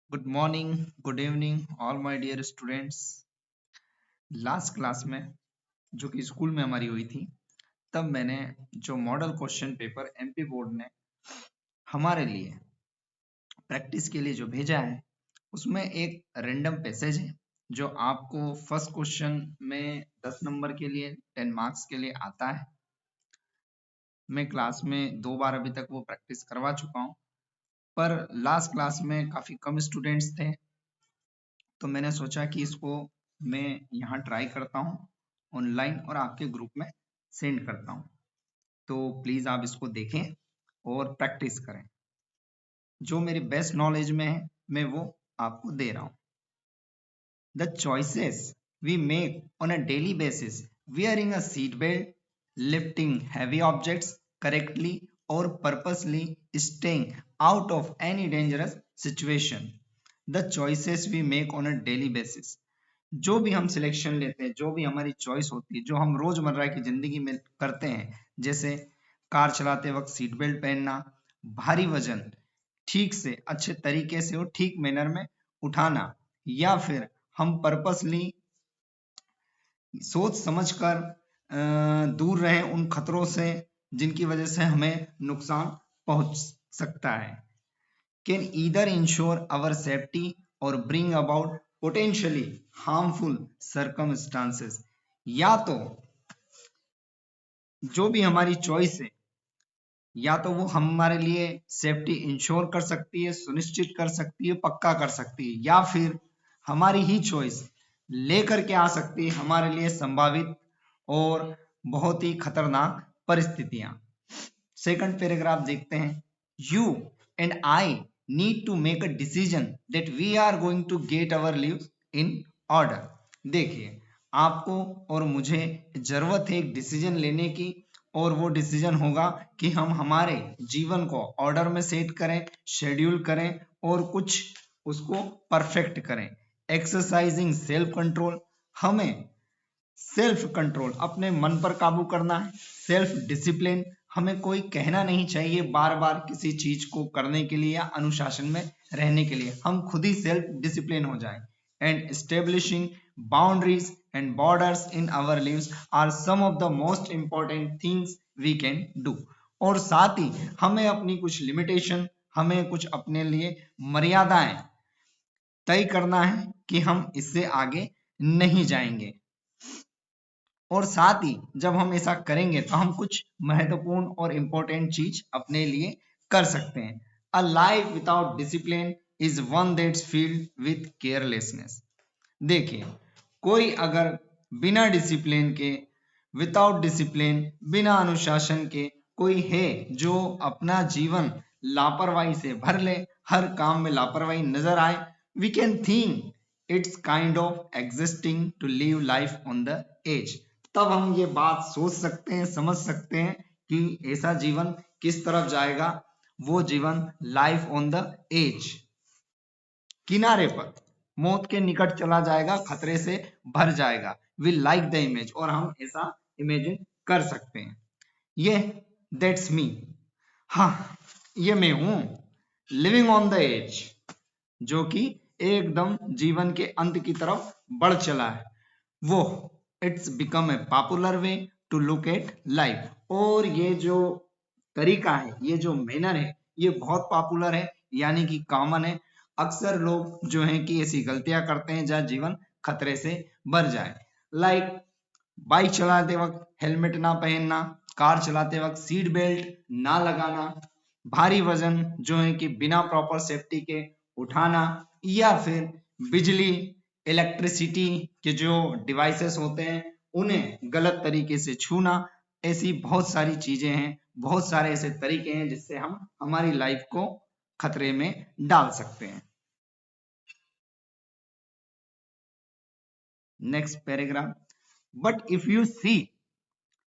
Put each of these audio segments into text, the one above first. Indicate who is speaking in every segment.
Speaker 1: Good morning, good evening all my dear students. Last class में जो कि school में हमारी हुई थी, तब मैंने जो model question paper MP board ने हमारे लिए प्रैक्टिस के लिए जो भेजा है, उसमें एक रैंडम पैसेज है जो आपको फर्स्ट क्वेश्चन में 10 नंबर के लिए 10 मार्क्स के लिए आता है। मैं क्लास में 2 बार अभी तक वो प्रैक्टिस करवा चुका हूँ, पर लास्ट क्लास में काफ़ी कम स्टूडेंट्स थे, तो मैंने सोचा कि इसको मैं यहाँ ट्राई करता हूँ ऑनलाइन और आपके ग्रुप में सेंड करता हूँ। तो प्लीज़ आप इसको देखें और प्रैक्टिस करें। जो मेरी बेस्ट नॉलेज में है मैं वो आपको दे रहा हूँ। The choices we make on a daily basis, wearing a seat belt, lifting heavy objects correctly or purposely staying out of any dangerous situation. The choices we make on a daily basis, जो भी हम selection लेते हैं, जो भी हमारी choice होती है, जो हम रोजमर्रा की जिंदगी में करते हैं, जैसे कार चलाते वक्त सीट बेल्ट पहनना, भारी वजन ठीक से अच्छे तरीके से और ठीक मैनर में उठाना, या फिर हम पर्पसली सोच समझकर दूर रहें उन खतरों से जिनकी वजह से हमें नुकसान पहुंच सकता है, can either ensure our safety or bring about potentially harmful circumstances. या तो जो भी हमारी चॉइस है, या तो वो हमारे लिए सेफ्टी इंश्योर कर सकती है, सुनिश्चित कर सकती है, पक्का कर सकती है, या फिर हमारी ही चॉइस लेकर के आ सकती है हमारे लिए संभावित और बहुत ही खतरनाक परिस्थितियां। सेकंड पैराग्राफ देखते हैं। You and I need to make a decision that we are going to get our lives in order. देखिए, आपको और मुझे जरूरत है एक डिसीजन लेने की, और वो डिसीजन होगा कि हम हमारे जीवन को ऑर्डर में सेट करें, शेड्यूल करें और कुछ उसको परफेक्ट करें। एक्सरसाइजिंग सेल्फ कंट्रोल, हमें सेल्फ कंट्रोल अपने मन पर काबू करना है। सेल्फ डिसिप्लिन, हमें कोई कहना नहीं चाहिए बार बार किसी चीज को करने के लिए या अनुशासन में रहने के लिए, हम खुद ही सेल्फ डिसिप्लिन हो जाएं। And establishing boundaries and borders in our lives are some of the most important things we can do. और साथ ही हमें अपनी कुछ लिमिटेशन, हमें कुछ अपने लिए मर्यादाएं तय करना है कि हम इससे आगे नहीं जाएंगे। और साथ ही जब हम ऐसा करेंगे तो हम कुछ महत्वपूर्ण और इंपॉर्टेंट चीज अपने लिए कर सकते हैं। A life without discipline is one that's field with carelessness. देखिए, कोई अगर बिना डिसिप्लिन के, विदाउट डिसिप्लिन, बिना अनुशासन के कोई है जो अपना जीवन लापरवाही से भर ले, हर काम में लापरवाही नजर आए, we can think it's kind of existing to live life on the edge. तब हम ये बात सोच सकते हैं, समझ सकते हैं कि ऐसा जीवन किस तरफ जाएगा, वो जीवन लाइफ ऑन द एज, किनारे पर, मौत के निकट चला जाएगा, खतरे से भर जाएगा। वी लाइक द इमेज, और हम ऐसा इमेजिन कर सकते हैं। ये दैट्स मी, हाँ ये मैं हूं, लिविंग ऑन द एज, जो कि एकदम जीवन के अंत की तरफ बढ़ चला है। वो it's become a popular way to look at life, और ये जो तरीका है, ये जो मैनर है, ये बहुत पॉपुलर है, यानी कि कॉमन है। अक्सर लोग जो है कि ऐसी गलतियां करते हैं जहां जीवन खतरे से भर जाए, लाइक बाइक चलाते वक्त हेलमेट ना पहनना, कार चलाते वक्त सीट बेल्ट ना लगाना, भारी वजन जो है कि बिना प्रॉपर सेफ्टी के उठाना, या फिर बिजली, इलेक्ट्रिसिटी के जो डिवाइसेस होते हैं उन्हें गलत तरीके से छूना। ऐसी बहुत सारी चीजें हैं, बहुत सारे ऐसे तरीके हैं जिससे हम हमारी लाइफ को खतरे में डाल सकते हैं। Next paragraph. But if you see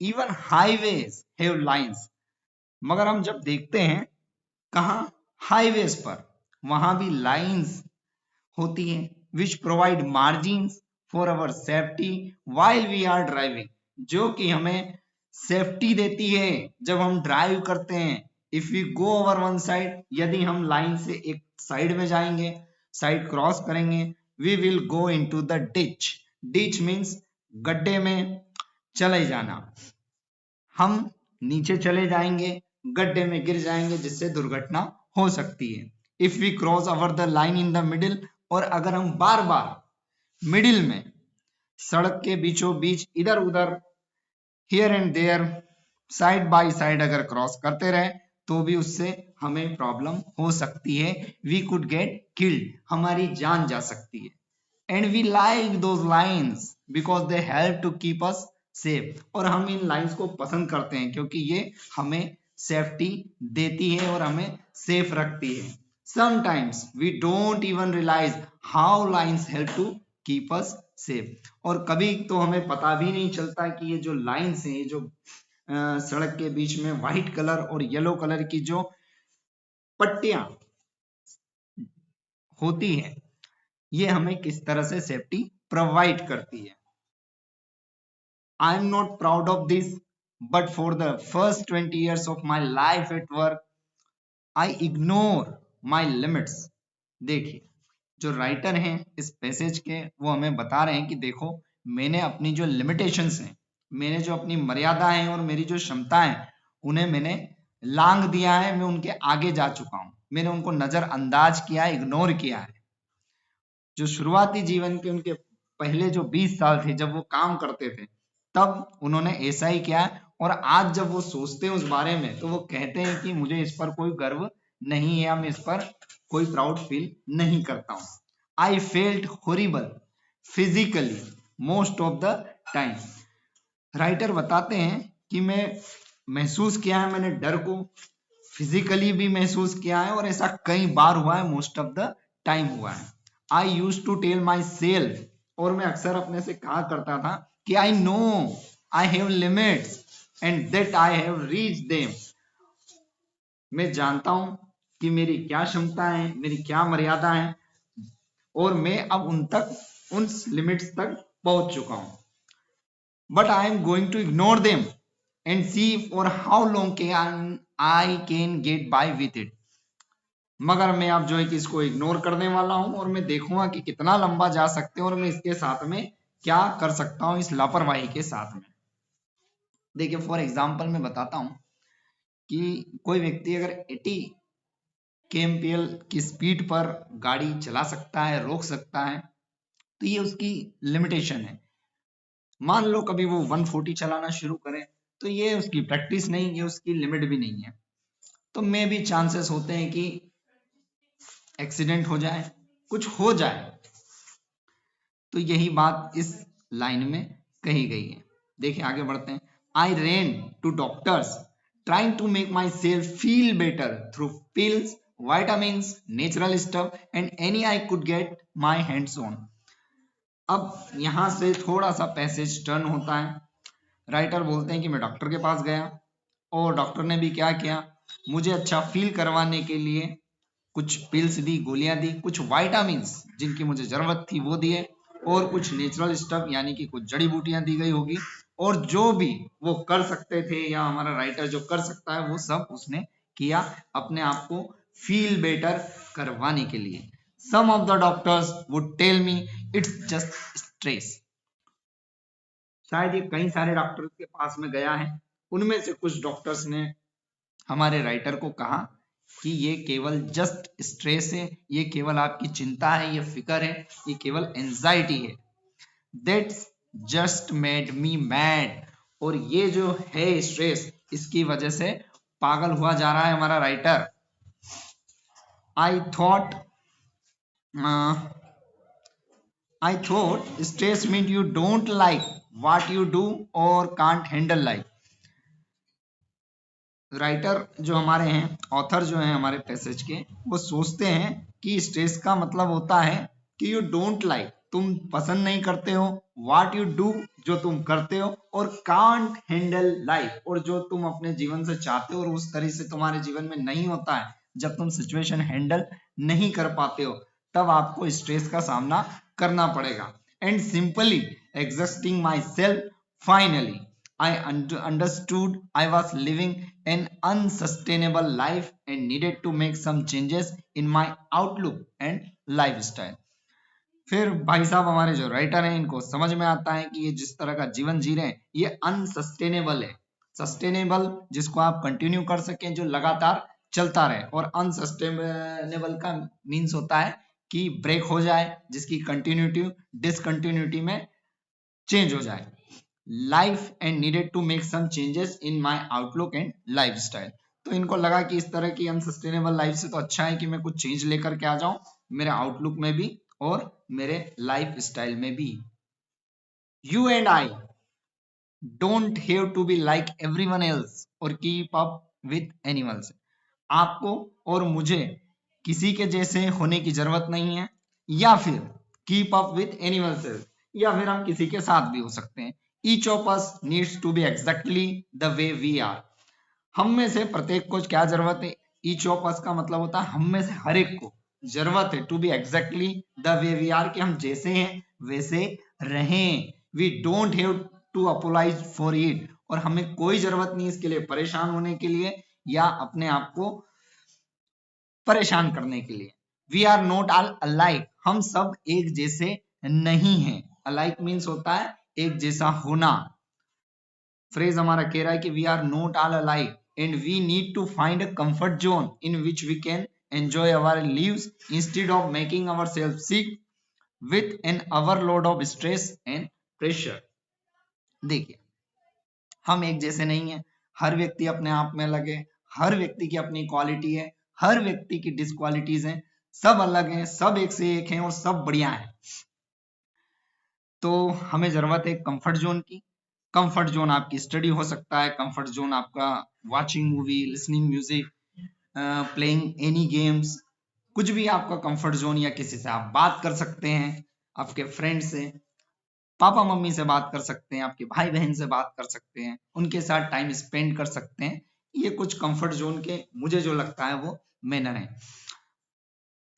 Speaker 1: even highways have lines, मगर हम जब देखते हैं कहा, हाईवेज पर, वहां भी लाइंस होती हैं, which provide margins for our safety while we are driving, जो कि हमें सेफ्टी देती है जब हम ड्राइव करते हैं। If we go over one side, यदि हम लाइन से एक साइड में जाएंगे, साइड क्रॉस करेंगे, we will go into the ditch. Ditch means गड्ढे में चले जाना, हम नीचे चले जाएंगे, गड्ढे में गिर जाएंगे, जिससे दुर्घटना हो सकती है। If we cross over the line in the middle, और अगर हम बार बार मिडिल में, सड़क के बीचों बीच, इधर उधर, here and there, side by side अगर क्रॉस करते रहे, तो भी उससे हमें प्रॉब्लम हो सकती है। वी कुड गेट किल्ड, हमारी जान जा सकती है। And we like those lines because they help to keep us safe, और हम इन लाइन्स को पसंद करते हैं क्योंकि ये हमें सेफ्टी देती है और हमें सेफ रखती है। Sometimes we don't even realise how lines help to keep us safe, और कभी तो हमें पता भी नहीं चलता कि ये जो लाइन्स हैं, ये जो सड़क के बीच में व्हाइट कलर और येलो कलर की जो पट्टियां होती है, ये हमें किस तरह से सेफ्टी प्रोवाइड करती है। I am not proud of this, but for the first 20 years of my life at work, I ignore my limits. देखिए, जो राइटर हैं इस पैसेज के, वो हमें बता रहे हैं कि देखो, मैंने अपनी जो लिमिटेशंस हैं, मैंने जो अपनी मर्यादा है और मेरी जो क्षमता है, उन्हें मैंने लांघ दिया है, मैं उनके आगे जा चुका हूं, मैंने उनको नजरअंदाज किया है, इग्नोर किया है। जो शुरुआती जीवन के उनके पहले जो 20 साल थे, जब वो काम करते थे, तब उन्होंने ऐसा ही किया है, और आज जब वो सोचते हैं उस बारे में, तो वो कहते हैं कि मुझे इस पर कोई गर्व नहीं है, या मैं इस पर कोई प्राउड फील नहीं करता हूं। I felt horrible physically most of the time. Writer बताते हैं कि मैं महसूस किया है, मैंने डर को फिजिकली भी महसूस किया है, और ऐसा कई बार हुआ है, मोस्ट ऑफ द टाइम हुआ है। I used to tell myself, और मैं अक्सर अपने से कहा करता था कि I know I have limits and that I have reach them. मैं जानता हूं कि मेरी क्या क्षमता है, मेरी क्या मर्यादा है, और मैं अब उन लिमिट्स तक पहुंच चुका हूं। But I am going to ignore them and see for how long can I can get by with it. मगर मैं अब जो है कि इसको इग्नोर करने वाला हूं, और मैं देखूंगा कि कितना लंबा जा सकते हैं, और मैं इसके साथ में क्या कर सकता हूं, इस लापरवाही के साथ में। देखिए, फॉर एग्जांपल मैं बताता हूं कि कोई व्यक्ति अगर 80 kmpl की स्पीड पर गाड़ी चला सकता है, रोक सकता है, तो ये उसकी लिमिटेशन है। मान लो कभी वो 140 चलाना शुरू करे, तो ये उसकी प्रैक्टिस नहीं, ये उसकी लिमिट भी नहीं है, तो में भी चांसेस होते हैं कि एक्सीडेंट हो जाए, कुछ हो जाए। तो यही बात इस लाइन में कही गई है। देखिए, आगे बढ़ते हैं। I ran to doctors trying to make myself feel better through pills, vitamins, natural stuff and any I could get my hands on. अब यहां से थोड़ा सा पैसेज टर्न होता है। राइटर बोलते हैं कि मैं डॉक्टर के पास गया, और डॉक्टर ने भी क्या किया, मुझे अच्छा फील करवाने के लिए कुछ पिल्स दी, गोलियां दी, कुछ वाइटामिन्स जिनकी मुझे जरूरत थी वो दिए, और कुछ नेचुरल स्टफ यानी कि कुछ जड़ी बूटियां दी गई होगी, और जो भी वो कर सकते थे, या हमारा राइटर जो कर सकता है, वो सब उसने किया अपने आप को फील बेटर करवाने के लिए। Some of the doctors would tell me it's just stress. शायद ये कई सारे डॉक्टर्स के पास में गया है, उनमें से कुछ डॉक्टर्स ने हमारे राइटर को कहा कि ये केवल जस्ट स्ट्रेस है, ये केवल आपकी चिंता है, ये फिक्र है, ये केवल एंजाइटी है। That's just made me mad, और ये जो है स्ट्रेस, इसकी वजह से पागल हुआ जा रहा है हमारा writer. I thought stress meant you don't like what you do or can't handle life. Writer जो हमारे हैं, ऑथर जो हैं हमारे पैसेज के, वो सोचते हैं कि स्ट्रेस का मतलब होता है कि यू डोंट लाइक, तुम पसंद नहीं करते हो, व्हाट यू डू, जो तुम करते हो, और कांट हैंडल लाइफ, और जो तुम अपने जीवन से चाहते हो और उस तरह से तुम्हारे जीवन में नहीं होता है, जब तुम सिचुएशन हैंडल नहीं कर पाते हो, तब आपको स्ट्रेस का सामना करना पड़ेगा। And simply exhausting myself finally, I understood I was living an unsustainable life and needed to make some changes in my outlook and lifestyle. फिर भाई साहब हमारे जो राइटर हैं इनको समझ में आता है कि ये जिस तरह का जीवन जी रहे हैं ये अनसस्टेनेबल है। सस्टेनेबल जिसको आप कंटिन्यू कर सकें, जो लगातार चलता रहे, और अनसस्टेनेबल का मीन्स होता है कि ब्रेक हो जाए, जिसकी कंटिन्यूटी डिसकंटिन्यूटी में चेंज हो जाए। Life and needed to make some changes in my outlook and lifestyle. तो इनको लगा कि इस तरह की अनसस्टेनेबल लाइफ से तो अच्छा है कि मैं कुछ चेंज लेकर के आ जाऊं मेरे आउटलुक में भी और मेरे लाइफ स्टाइल में भी। You and I don't have to be like everyone else और कीप अप विथ एनिमल्स। आपको और मुझे किसी के जैसे होने की जरूरत नहीं है, या फिर कीप अप विथ एनिमल्स, या फिर हम किसी के साथ भी हो सकते हैं। Each of us needs to be exactly the way we are. हम में से प्रत्येक को क्या जरूरत है? ईच ऑफ अस का मतलब होता है हम में से हर एक को जरूरत है to be exactly the way we are, कि हम जैसे हैं वैसे रहें। We don't have to apologise for it, और हमें कोई जरूरत नहीं इसके लिए परेशान होने के लिए या अपने आप को परेशान करने के लिए। We are not all alike, हम सब एक जैसे नहीं हैं। अलाइक मीन्स होता है एक जैसा होना। फ्रेज हमारा कह रहा है कि we are not all alike and we need to find a comfort zone in which we can enjoy our lives instead of making our self sick with an overload of stress and pressure. देखिए, हम एक जैसे नहीं है, हर व्यक्ति अपने आप में अलग है, हर व्यक्ति की अपनी क्वालिटी है, हर व्यक्ति की डिसक्वालिटीज हैं, सब अलग हैं, सब एक से एक हैं और सब बढ़िया हैं। तो हमें जरूरत है कंफर्ट जोन की। कंफर्ट जोन आपकी स्टडी हो सकता है, कंफर्ट जोन आपका watching movie, listening music, playing any games, कुछ भी आपका कंफर्ट जोन, या किसी से आप बात कर सकते हैं, आपके फ्रेंड से, पापा मम्मी से बात कर सकते हैं, आपके भाई बहन से बात कर सकते हैं, उनके साथ टाइम स्पेंड कर सकते हैं। ये कुछ कंफर्ट जोन के मुझे जो लगता है वो मैनर है।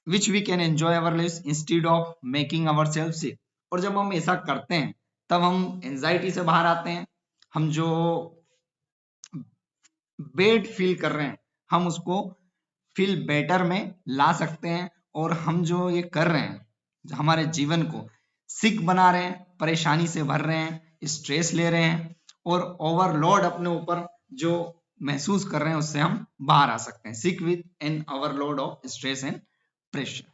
Speaker 1: Which we can enjoy our life instead of making our self sick. और जब हम ऐसा करते हैं तब हम एंजाइटी से बाहर आते हैं। हम जो बेड फील कर रहे हैं हम उसको फील बेटर में ला सकते हैं, और हम जो ये कर रहे हैं हमारे जीवन को सिक बना रहे हैं, परेशानी से भर रहे हैं, स्ट्रेस ले रहे हैं, और ओवरलोड अपने ऊपर जो महसूस कर रहे हैं उससे हम बाहर आ सकते हैं। Sick with an overload of stress and pressure.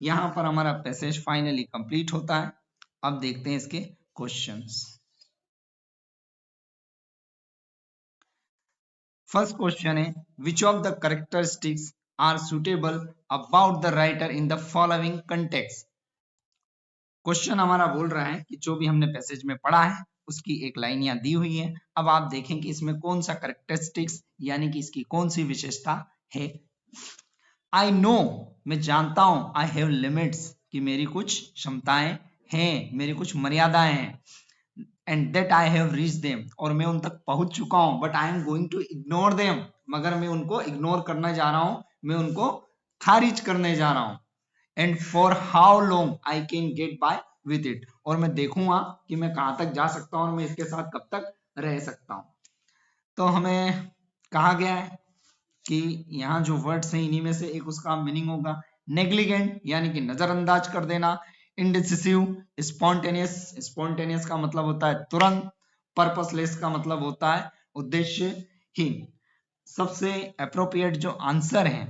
Speaker 1: यहां पर हमारा पैसेज फाइनली कंप्लीट होता है। अब देखते हैं इसके क्वेश्चंस। फर्स्ट क्वेश्चन है, which of the characteristics are suitable about the writer in the following context. Question हमारा बोल रहा है कि जो भी हमने पैसेज में पढ़ा है उसकी एक लाइन यहाँ दी हुई है। अब आप देखें कि इसमें कौन सा कैरेक्टरिस्टिक्स यानी कि इसकी कौन सी विशेषता है। आई नो, मैं जानता हूं, आई हैव लिमिट्स, कि मेरी कुछ क्षमताएं हैं, मेरी कुछ मर्यादाएं हैं, and that I have reach them, और मैं उन तक पहुंच चुका हूं, but I am going to ignore them, मगर मैं उनको इग्नोर करने जा रहा हूं, मैं उनको खारिज करने जा रहा हूं। And for how long I can get by with it, और मैं देखूंगा कि मैं कहां तक जा सकता हूं और मैं इसके साथ कब तक रह सकता हूं। तो हमें कहा गया है कि यहाँ जो वर्ड्स हैं इन्हीं में से एक उसका मीनिंग होगा नेग्लिजेंट, यानी कि नजरअंदाज कर देना। इंडिसिसिव, स्पॉन्टेनियस, स्पॉन्टेनियस का मतलब होता है तुरंत। पर्पसलेस का मतलब होता है उद्देश्यहीन। सबसे अप्रोप्रिएट जो आंसर है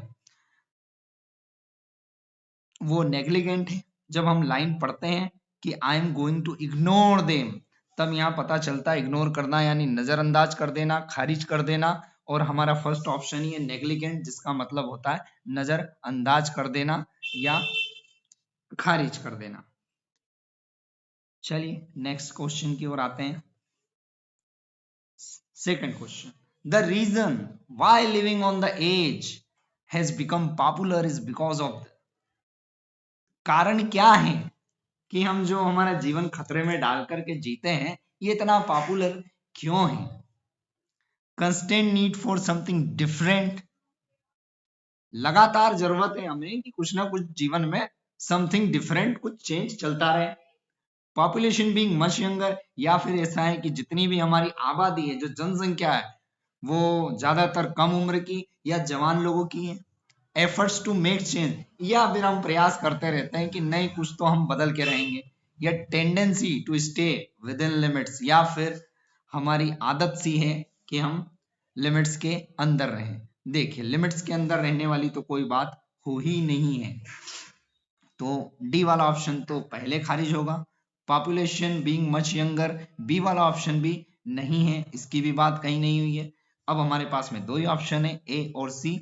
Speaker 1: वो नेग्लिजेंट है। जब हम लाइन पढ़ते हैं कि I am going to ignore them, तब यहाँ पता चलता है इग्नोर करना यानी नजरअंदाज कर देना, खारिज कर देना, और हमारा फर्स्ट ऑप्शन ही है नेग्लिजेंट, जिसका मतलब होता है नजरअंदाज कर देना या खारिज कर देना। चलिए नेक्स्ट क्वेश्चन की ओर आते हैं। Second question, the reason why living on the edge has become popular is because of, कारण क्या है कि हम जो हमारा जीवन खतरे में डाल करके जीते हैं ये इतना पॉपुलर क्यों है। Constant need for something different, लगातार जरूरत है हमें कि कुछ ना कुछ जीवन में समथिंग डिफरेंट, कुछ चेंज चलता रहे। पॉपुलेशन बीइंग मच यंगर, या फिर ऐसा है कि जितनी भी हमारी आबादी है, जो जनसंख्या है, वो ज्यादातर कम उम्र की या जवान लोगों की है। एफर्ट्स टू मेक चेंज, या फिर हम प्रयास करते रहते हैं कि नहीं कुछ तो हम बदल के रहेंगे। या tendency to stay within limits, या फिर हमारी आदत सी है कि हम लिमिट्स के अंदर रहें। देखिए लिमिट्स के अंदर रहने वाली तो कोई बात हो ही नहीं है, तो डी वाला ऑप्शन तो पहले खारिज होगा। Population being much younger, B वाला ऑप्शन भी नहीं है, इसकी भी बात कहीं नहीं हुई है। अब हमारे पास में दो ही ऑप्शन है, ए और सी।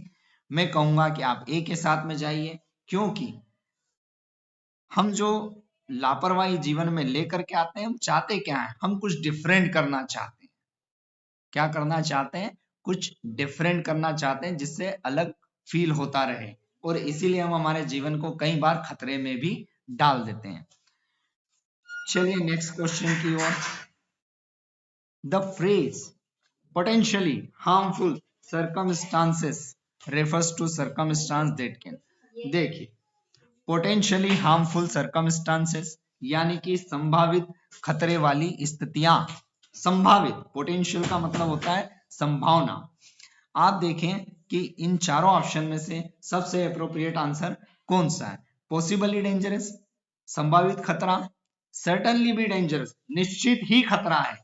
Speaker 1: मैं कहूंगा कि आप ए के साथ में जाइए, क्योंकि हम जो लापरवाही जीवन में लेकर के आते हैं, हम चाहते क्या है, हम कुछ डिफरेंट करना चाहते हैं। क्या करना चाहते हैं? कुछ डिफरेंट करना चाहते हैं, जिससे अलग फील होता रहे, और इसीलिए हम हमारे जीवन को कई बार खतरे में भी डाल देते हैं। चलिए नेक्स्ट क्वेश्चन की ओर। The phrase potentially harmful circumstances refers to circumstance that can, देखिए पोटेंशियली हार्मफुल सर्कमस्टांसेस यानी कि संभावित खतरे वाली स्थितियां। संभावित, पोटेंशियल का मतलब होता है संभावना। आप देखें कि इन चारों ऑप्शन में से सबसे अप्रोप्रिएट आंसर कौन सा है? पॉसिबली डेंजरस, संभावित खतरा, सर्टेनली भी डेंजरस, निश्चित ही खतरा है,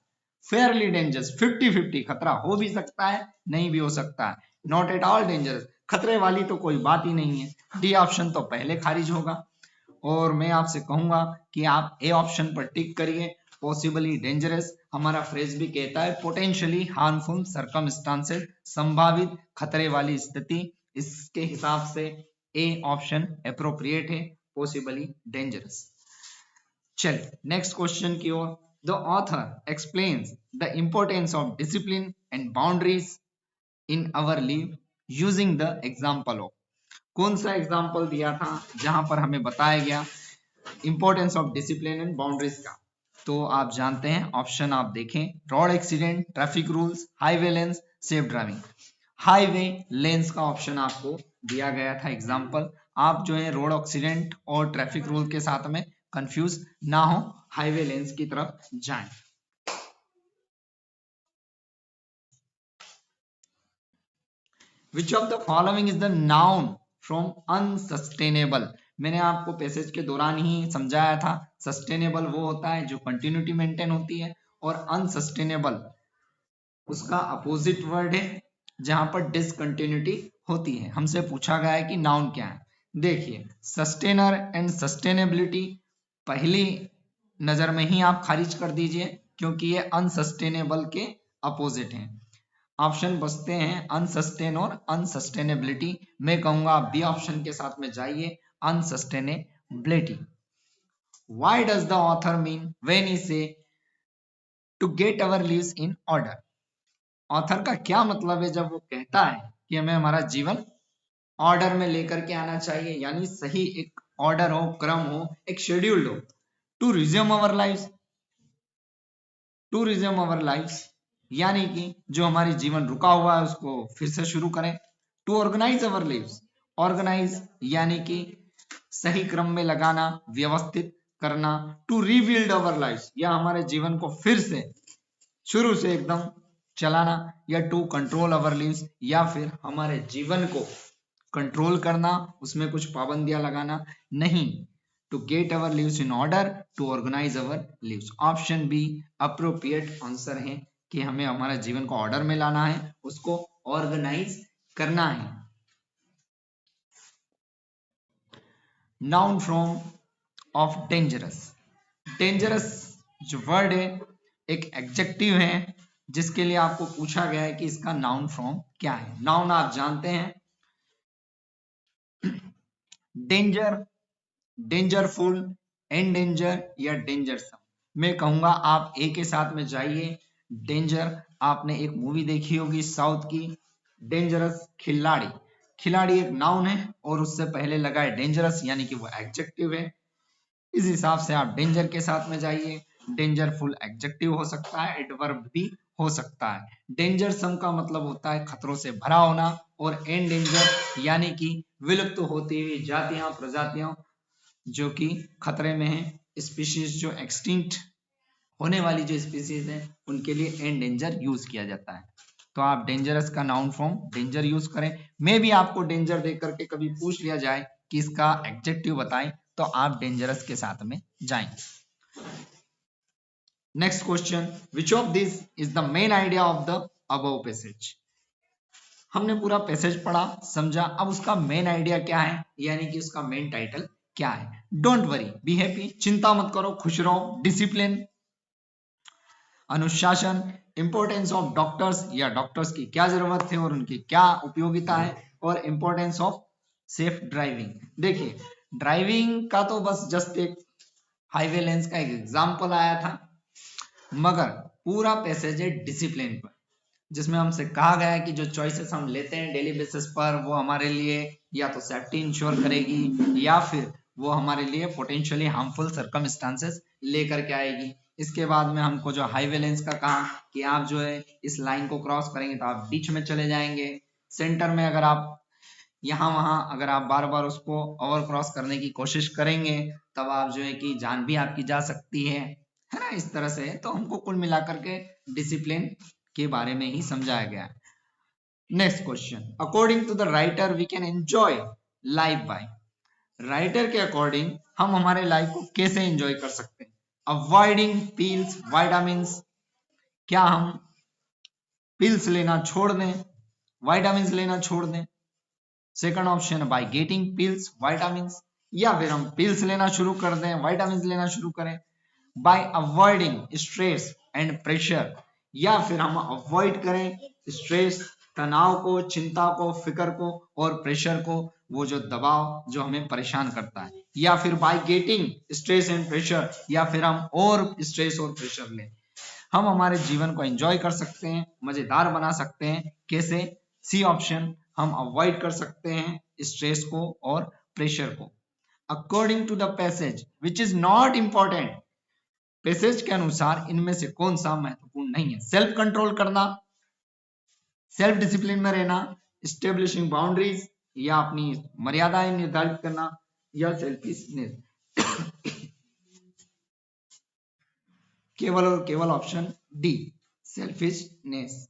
Speaker 1: फेयरली डेंजरस, 50-50 खतरा हो भी सकता है नहीं भी हो सकता है, नॉट एट ऑल डेंजरस, खतरे वाली तो कोई बात ही नहीं है। डी ऑप्शन तो पहले खारिज होगा, और मैं आपसे कहूंगा कि आप ए ऑप्शन पर टिक करिए। पॉसिबली डेंजरस हमारा फ्रेज भी कहता है पोटेंशियली हार्मफुल सर्कमस्टांसेस, संभावित खतरे वाली स्थिति। इसके हिसाब से ए ऑप्शन अप्रोप्रिएट है, पॉसिबली डेंजरस। चलिए नेक्स्ट क्वेश्चन की ओर। The author explains the importance of discipline and boundaries in our life using the example of, कौन सा एग्जाम्पल दिया था जहां पर हमें बताया गया importance of discipline and boundaries का? तो आप जानते हैं, ऑप्शन आप देखें, road accident, traffic rules, highway lens, safe driving. Highway lens का ऑप्शन आपको दिया गया था एग्जाम्पल। आप जो है रोड एक्सीडेंट और ट्रैफिक रूल के साथ में कंफ्यूज ना हो, हाईवे लेंस की तरफ जाएं। Which of the following is the noun from unsustainable? मैंने आपको पैसेज के दौरान ही समझाया था, सस्टेनेबल वो होता है जो कंटिन्यूटी मेंटेन होती है, और अनसस्टेनेबल उसका अपोजिट वर्ड है जहां पर डिसकंटिन्यूटी होती है। हमसे पूछा गया है कि नाउन क्या है। देखिए सस्टेनर एंड सस्टेनेबिलिटी पहली नजर में ही आप खारिज कर दीजिए, क्योंकि ये अनसस्टेनेबल के अपोजिट हैं। ऑप्शन बचते हैं अनसस्टेन और अनसस्टेनेबिलिटी। मैं कहूंगा आप बी ऑप्शन के साथ में जाइए, unsustainability. Why does the author mean when he says to get our lives in order? Author का क्या मतलब है जब वो कहता है कि हमें हमारा जीवन ऑर्डर में लेकर के आना चाहिए, यानी सही एक ऑर्डर हो, क्रम हो, एक शेड्यूल्ड हो। To resume our lives, to resume our lives यानी कि जो हमारी जीवन रुका हुआ है उसको फिर से शुरू करें। To organise our lives, organise यानी कि सही क्रम में लगाना, व्यवस्थित करना। टू रीबिल्ड अवर लाइव्स, या हमारे जीवन को फिर से शुरू से एकदम चलाना। या टू कंट्रोल अवर लिव्स, या फिर हमारे जीवन को कंट्रोल करना, उसमें कुछ पाबंदियां लगाना नहीं। To get our lives in order, to organise our lives. Option B appropriate answer है कि हमें हमारा जीवन को ऑर्डर में लाना है, उसको ऑर्गेनाइज करना है। Noun from of dangerous, dangerous जो वर्ड है एक एडजेक्टिव है जिसके लिए आपको पूछा गया है कि इसका नाउन फॉर्म क्या है। नाउन आप जानते हैं, डेंजर, डेंजरफुल, एंडेंजर या डेंजरसम। मैं कहूंगा आप ए के साथ में जाइए। डेंजर, आपने एक मूवी देखी होगी साउथ की, डेंजरस खिलाड़ी। खिलाड़ी एक नाउन है और उससे पहले लगा है डेंजरस, यानी कि वो एडजेक्टिव है। इस हिसाब से आप डेंजर के साथ में जाइए। डेंजरफुल एडजेक्टिव हो सकता है, एडवर्ब भी हो सकता है। डेंजरसम का मतलब होता है खतरों से भरा होना, और एंडेंजर यानी कि विलुप्त होती हुई जातियां, प्रजातियां जो कि खतरे में हैं, स्पीशीज जो एक्सटिंक्ट होने वाली जो स्पीशीज है उनके लिए एंडेंजर यूज किया जाता है। तो आप डेंजरस का नाउन फॉर्म डेंजर यूज करें। मे भी आपको डेंजर देख करके कभी पूछ लिया जाए कि इसका एडजेक्टिव बताएं, तो आप डेंजरस के साथ में जाएं। Next question, which of this is the main idea of the above passage. हमने पूरा पैसेज पढ़ा, समझा, अब उसका मेन आइडिया क्या है, यानी कि उसका मेन टाइटल क्या है। डोंट वरी, बी हैप्पी, चिंता मत करो, खुश रहो। डिसिप्लिन, अनुशासन, इंपॉर्टेंस ऑफ डॉक्टर्स, या डॉक्टर्स की क्या जरूरत है और उनकी क्या उपयोगिता है, और इंपॉर्टेंस ऑफ सेफ ड्राइविंग। देखिए, ड्राइविंग का तो बस जस्ट एक हाईवे लेंस का एक एग्जाम्पल आया था, मगर पूरा पैसेज है डिसिप्लिन पर, जिसमें हमसे कहा गया है कि जो चॉइसेस हम लेते हैं डेली बेसिस पर वो हमारे लिए या तो सेफ्टी इंश्योर करेगी या फिर वो हमारे लिए पोटेंशियली हार्मफुल सर्कमस्टांसेस लेकर के आएगी। इसके बाद में हमको जो हाईवे लेंस का कहा कि आप जो है इस लाइन को क्रॉस करेंगे तो आप बीच में चले जाएंगे। सेंटर में अगर आप यहाँ वहां अगर आप बार बार उसको ओवर क्रॉस करने की कोशिश करेंगे तब आप जो है कि जान भी आपकी जा सकती है ना। इस तरह से तो हमको कुल मिलाकर के डिसिप्लिन के बारे में ही समझाया गया है। Next question, according to the writer we can enjoy life by. Writer के अकॉर्डिंग हम हमारे लाइफ को कैसे एंजॉय कर सकते हैं। अवॉइडिंग पिल्स विटामिन्स, क्या हम पिल्स लेना छोड़ दें, विटामिन्स लेना छोड़ दें। Second option by getting pills vitamins, या फिर हम पिल्स लेना शुरू कर दें, विटामिन्स लेना शुरू करें। Bye avoiding stress and pressure, या फिर हम अवॉइड करें स्ट्रेस, तनाव को, चिंता को, फिक्र को और प्रेशर को, वो जो दबाव जो हमें परेशान करता है। या फिर by getting stress and pressure, या फिर हम और स्ट्रेस और प्रेशर लें। हम हमारे जीवन को एंजॉय कर सकते हैं, मजेदार बना सकते हैं। कैसे? सी ऑप्शन, हम अवॉइड कर सकते हैं स्ट्रेस को और प्रेशर को। According to the passage which is not important, passage के अनुसार इनमें से कौन सा महत्वपूर्ण नहीं है। सेल्फ कंट्रोल करना, सेल्फ डिसिप्लिन में रहना, स्टेब्लिशिंग बाउंड्रीज या अपनी मर्यादाएं निर्धारित करना, या सेल्फिशनेस। केवल और केवल ऑप्शन डी, सेल्फिशनेस।